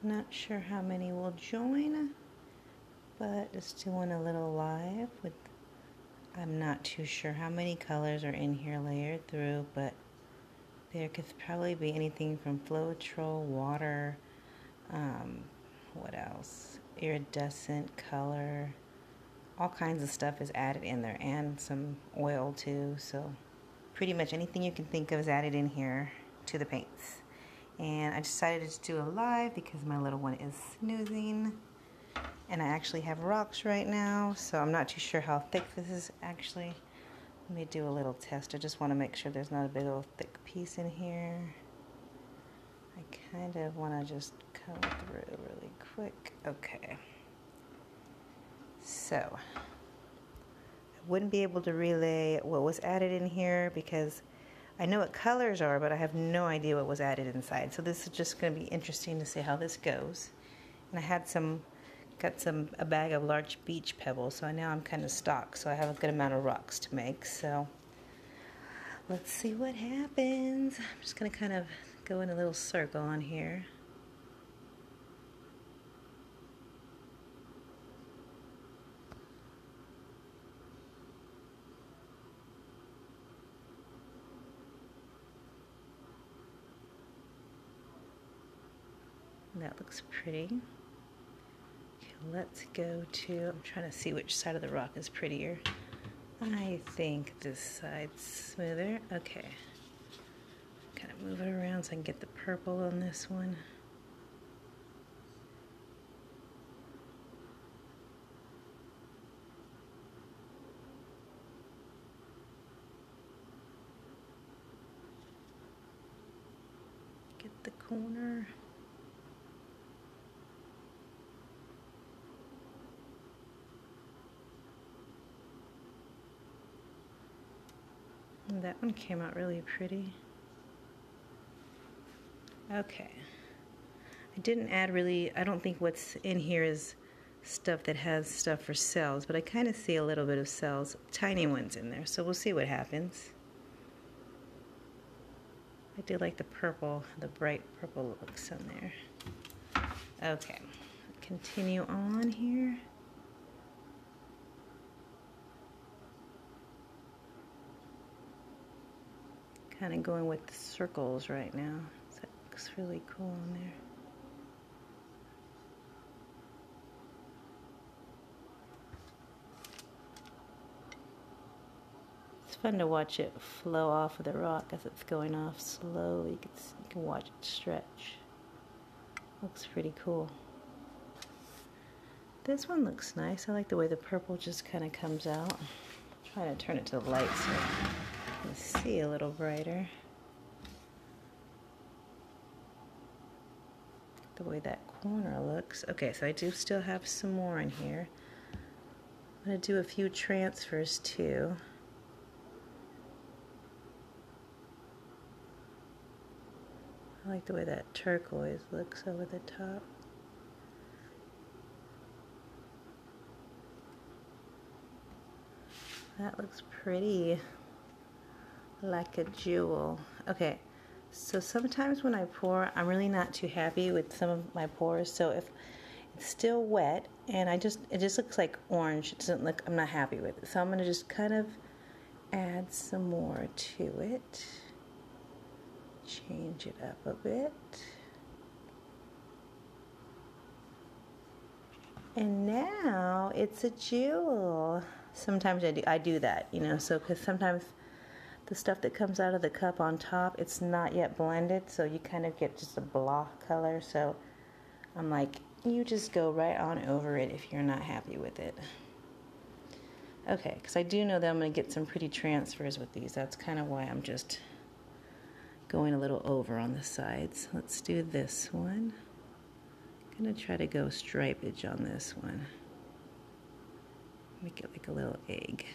Not sure how many will join, but just doing a little live with, I'm not too sure how many colors are in here layered through, but there could probably be anything from Floetrol, water, what else? Iridescent color. All kinds of stuff is added in there, and some oil too. So pretty much anything you can think of is added in here to the paints. And I decided to do a live because my little one is snoozing. And I actually have rocks right now, so I'm not too sure how thick this is actually. Let me do a little test. I just want to make sure there's not a big old thick piece in here. I kind of want to just come through really quick. Okay. So, I wouldn't be able to relay what was added in here because I know what colors are, but I have no idea what was added inside. So this is just going to be interesting to see how this goes. And I had a bag of large beach pebbles, so now I'm kind of stocked, so I have a good amount of rocks to make. So let's see what happens. I'm just going to kind of go in a little circle on here. That looks pretty. Okay, let's go to, I'm trying to see which side of the rock is prettier. I think this side's smoother. Okay. Kind of move it around so I can get the purple on this one. Get the corner. And that one came out really pretty. Okay. I didn't add really, I don't think what's in here is stuff that has stuff for cells, but I kind of see a little bit of cells, tiny ones in there, so we'll see what happens. I do like the purple, the bright purple looks on there. Okay, continue on here. Kind of going with the circles right now. So that looks really cool on there. It's fun to watch it flow off of the rock as it's going off slowly. You can watch it stretch. Looks pretty cool. This one looks nice. I like the way the purple just kind of comes out. I'm trying to turn it to the light so you can see a little brighter. The way that corner looks. Okay, so I do still have some more in here. I'm going to do a few transfers too. I like the way that turquoise looks over the top. That looks pretty, like a jewel. Okay, so sometimes when I pour, I'm really not too happy with some of my pours. So if it's still wet and it just looks like orange, it doesn't look, I'm not happy with it. So I'm gonna just kind of add some more to it. Change it up a bit. And now it's a jewel. Sometimes I do that, you know, so because sometimes the stuff that comes out of the cup on top, it's not yet blended, so you kind of get just a blah color. So I'm like, you just go right on over it if you're not happy with it. Okay, because I do know that I'm going to get some pretty transfers with these. That's kind of why I'm just going a little over on the sides. Let's do this one. I'm going to try to go stripage on this one. Make it like a little egg.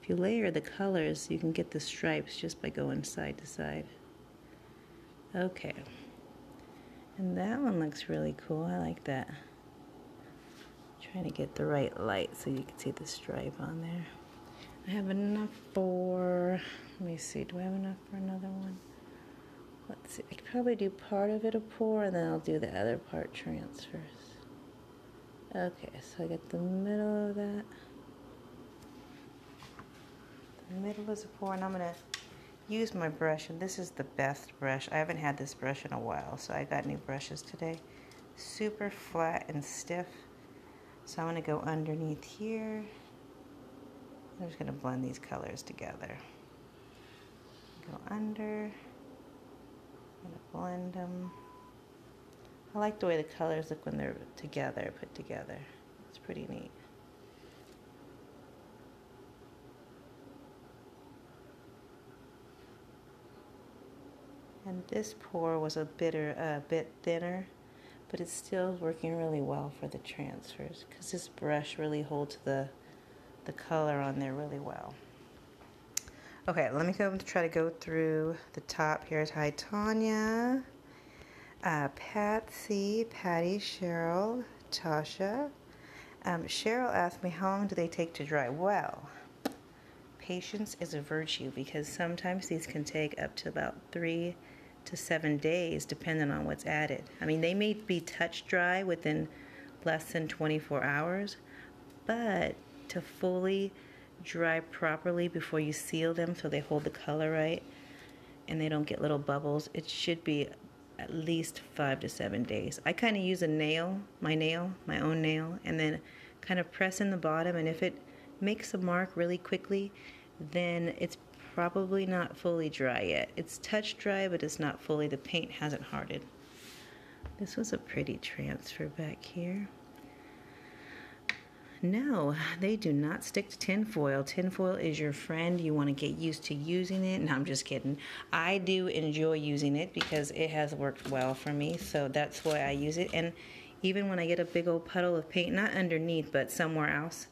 If you layer the colors, you can get the stripes just by going side to side. Okay. And that one looks really cool. I like that. Trying to get the right light so you can see the stripe on there. I have enough for, let me see, do I have enough for another one? Let's see, I could probably do part of it a pour and then I'll do the other part transfers. Okay, so I get the middle of that. The middle is a pour, and I'm gonna use my brush, and this is the best brush. I haven't had this brush in a while, so I got new brushes today. Super flat and stiff. So I'm gonna go underneath here. I'm just gonna blend these colors together. Go under, I'm gonna blend them. I like the way the colors look when they're together, put together. It's pretty neat. And this pour was a bit thinner, but it's still working really well for the transfers because this brush really holds the color on there really well. Okay, let me try to go through the top. Here's Hi Tanya, Patsy, Patty, Cheryl, Tasha. Cheryl asked me, how long do they take to dry? Well, patience is a virtue because sometimes these can take up to about 3 to 7 days depending on what's added. I mean, they may be touch dry within less than 24 hours, but to fully dry properly before you seal them so they hold the color right and they don't get little bubbles, it should be at least 5 to 7 days. I kind of use a nail, my own nail, and then kind of press in the bottom, and if it makes a mark really quickly, then it's probably not fully dry yet. It's touch dry, but it's not fully, the paint hasn't hardened. This was a pretty transfer back here. No, they do not stick to tin foil. Tin foil is your friend. You want to get used to using it. No, I'm just kidding. I do enjoy using it because it has worked well for me, so that's why I use it. And even when I get a big old puddle of paint, not underneath, but somewhere else,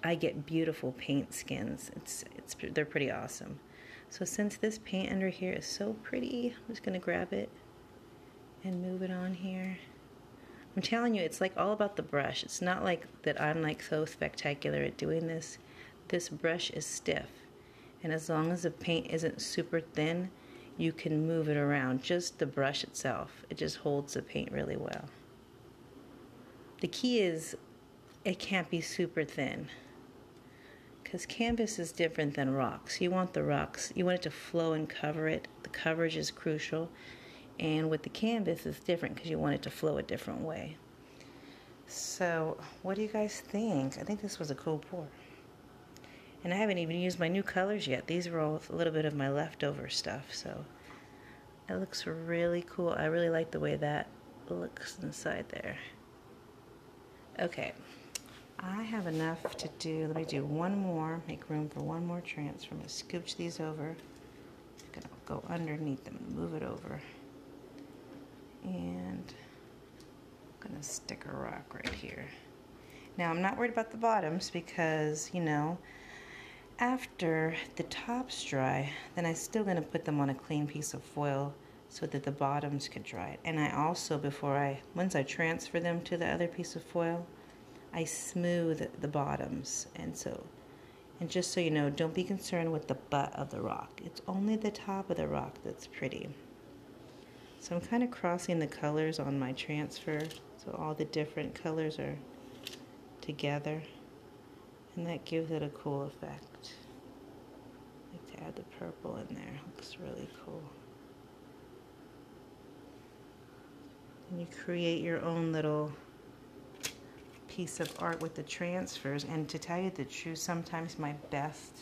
I get beautiful paint skins. They're pretty awesome. So since this paint under here is so pretty, I'm just going to grab it and move it on here. I'm telling you, it's like all about the brush. It's not like that I'm like so spectacular at doing this. This brush is stiff, and as long as the paint isn't super thin, you can move it around. Just the brush itself, it just holds the paint really well. The key is it can't be super thin because canvas is different than rocks. You want the rocks, you want it to flow and cover it. The coverage is crucial. And with the canvas, it's different because you want it to flow a different way. So, what do you guys think? I think this was a cool pour. And I haven't even used my new colors yet. These were all a little bit of my leftover stuff. So, it looks really cool. I really like the way that looks inside there. Okay, I have enough to do. Let me do one more, make room for one more transfer. I'm going to scooch these over. I'm going to go underneath them and move it over. And I'm gonna stick a rock right here. Now I'm not worried about the bottoms because, you know, after the top's dry, then I'm still gonna put them on a clean piece of foil so that the bottoms could dry. And I also, once I transfer them to the other piece of foil, I smooth the bottoms. And just so you know, don't be concerned with the butt of the rock. It's only the top of the rock that's pretty. So I'm kind of crossing the colors on my transfer so all the different colors are together, and that gives it a cool effect. I like to add the purple in there. Looks really cool. And you create your own little piece of art with the transfers. And to tell you the truth, sometimes my best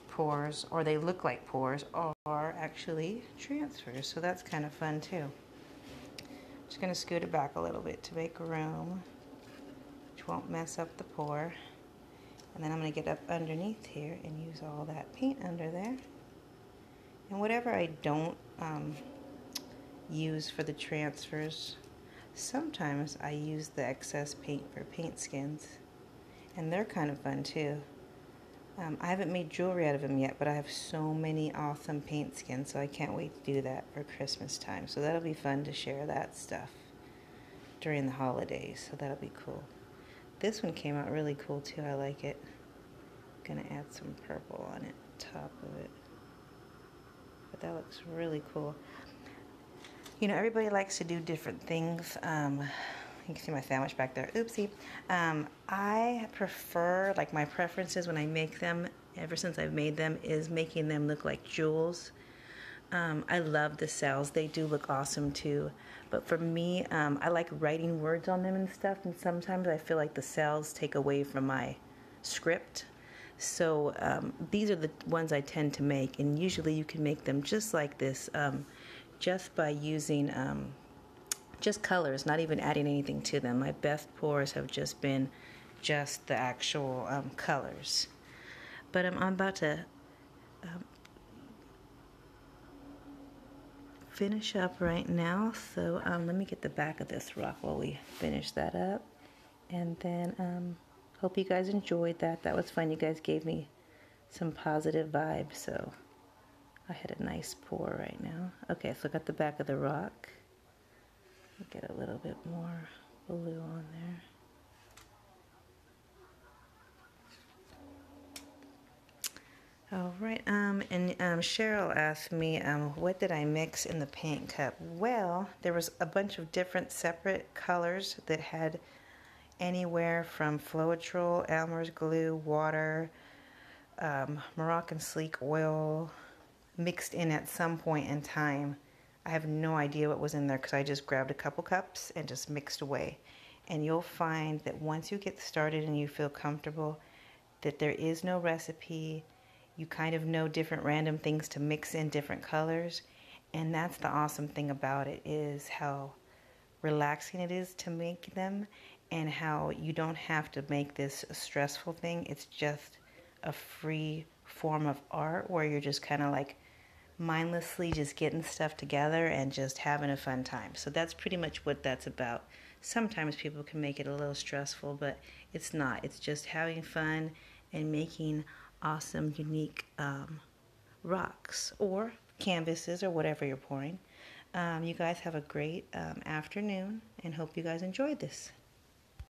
pours, or they look like pours, are actually transfers. So that's kind of fun too. Just going to scoot it back a little bit to make room, which won't mess up the pour. And then I'm going to get up underneath here and use all that paint under there. And whatever I don't use for the transfers, sometimes I use the excess paint for paint skins. And they're kind of fun too. I haven't made jewelry out of them yet, but I have so many awesome paint skins, so I can't wait to do that for Christmas time. So that'll be fun to share that stuff during the holidays, so that'll be cool. This one came out really cool too. I like it. Gonna add some purple on it, top of it. but that looks really cool. You know, everybody likes to do different things. You can see my sandwich back there. Oopsie. I prefer, like my preferences when I make them, ever since I've made them, is making them look like jewels. I love the cells. They do look awesome too. But for me, I like writing words on them and stuff, and sometimes I feel like the cells take away from my script. So these are the ones I tend to make, and usually you can make them just like this, just by using just colors, not even adding anything to them. My best pours have just been just the actual colors. But I'm about to finish up right now, so let me get the back of this rock while we finish that up. And then hope you guys enjoyed that. That was fun. You guys gave me some positive vibes, so I had a nice pour right now. Okay, so I got the back of the rock. Get a little bit more blue on there. All right, and Cheryl asked me, what did I mix in the paint cup? Well, there was a bunch of different separate colors that had anywhere from Floetrol, Elmer's glue, water, Moroccan sleek oil, mixed in at some point in time. I have no idea what was in there because I just grabbed a couple cups and just mixed away. And you'll find that once you get started and you feel comfortable, that there is no recipe. You kind of know different random things to mix in different colors. And that's the awesome thing about it, is how relaxing it is to make them, and how you don't have to make this a stressful thing. It's just a free form of art where you're just kind of like mindlessly just getting stuff together and just having a fun time. So that's pretty much what that's about. Sometimes people can make it a little stressful, but it's not. It's just having fun and making awesome, unique rocks or canvases or whatever you're pouring. You guys have a great afternoon, and hope you guys enjoyed this.